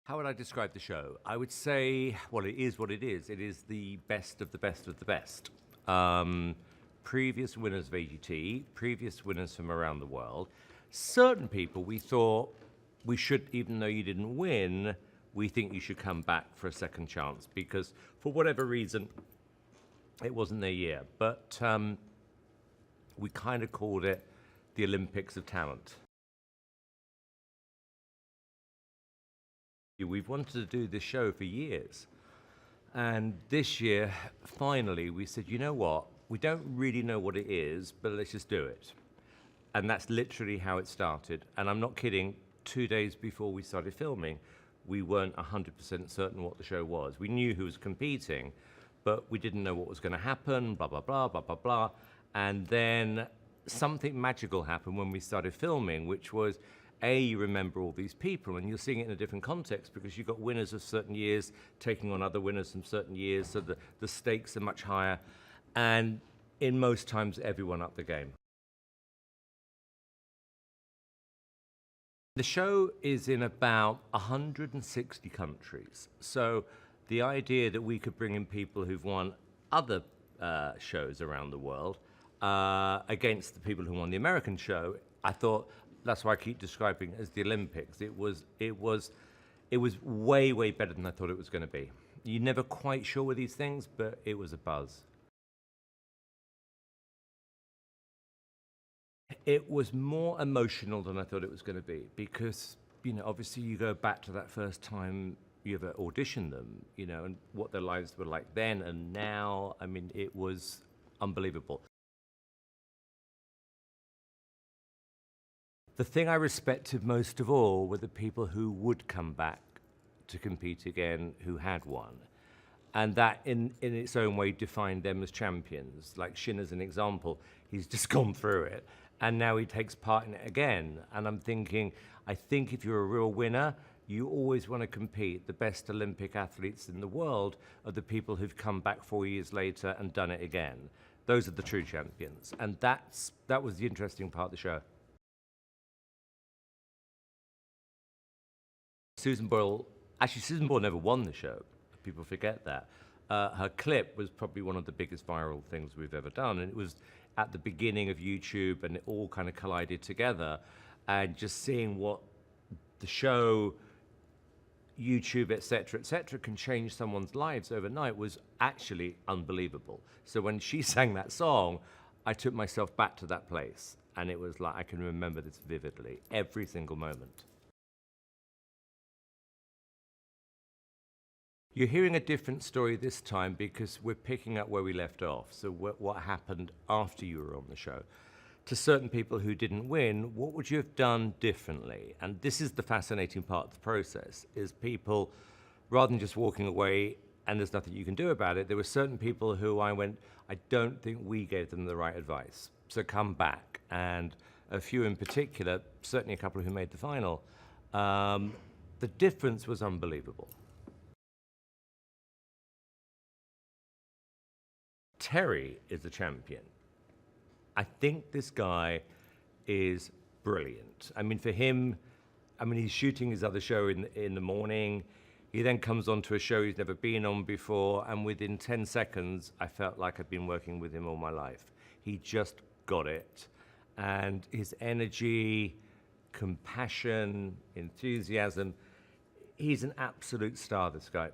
How would I describe the show? I would say, well, it is what it is. It is the best of the best of the best. Previous winners of AGT, previous winners from around the world. Certain people we thought we should, even though you didn't win, we think you should come back for a second chance because for whatever reason, it wasn't their year. But we kind of called it the Olympics of talent. We've wanted to do this show for years. And this year, finally, we said, you know what? We don't really know what it is, but let's just do it. And that's literally how it started. And I'm not kidding, 2 days before we started filming, we weren't 100% certain what the show was. We knew who was competing, but we didn't know what was going to happen, blah, blah, blah, blah, blah, blah. And then something magical happened when we started filming, which was, you remember all these people, and you're seeing it in a different context because you've got winners of certain years taking on other winners from certain years, so the stakes are much higher, and in most times, everyone upped the game. The show is in about 160 countries, so the idea that we could bring in people who've won other shows around the world against the people who won the American show, I thought, that's why I keep describing it as the Olympics. It was way, way better than I thought it was going to be. You're never quite sure with these things, but it was a buzz. It was more emotional than I thought it was going to be because, you know, obviously you go back to that first time you ever auditioned them, you know, and what their lives were like then and now. I mean, it was unbelievable. The thing I respected most of all were the people who would come back to compete again, who had won. And that, in its own way, defined them as champions. Like Shin, as an example, he's just gone through it, and now he takes part in it again. And I'm thinking, I think if you're a real winner, you always want to compete. The best Olympic athletes in the world are the people who've come back 4 years later and done it again. Those are the true champions. And that was the interesting part of the show. Susan Boyle never won the show. People forget that. Her clip was probably one of the biggest viral things we've ever done. And it was at the beginning of YouTube and it all kind of collided together. And just seeing what the show, YouTube, et cetera, can change someone's lives overnight was actually unbelievable. So when she sang that song, I took myself back to that place. And it was like, I can remember this vividly, every single moment. You're hearing a different story this time because we're picking up where we left off. So what happened after you were on the show. To certain people who didn't win, what would you have done differently? And this is the fascinating part of the process, is people, rather than just walking away and there's nothing you can do about it, there were certain people who I went, I don't think we gave them the right advice. So come back. And a few in particular, certainly a couple who made the final, the difference was unbelievable. Terry is the champion. I think this guy is brilliant. I mean, for him, he's shooting his other show in the morning. He then comes on to a show he's never been on before, and within 10 seconds, I felt like I'd been working with him all my life. He just got it. And his energy, compassion, enthusiasm, he's an absolute star, this guy.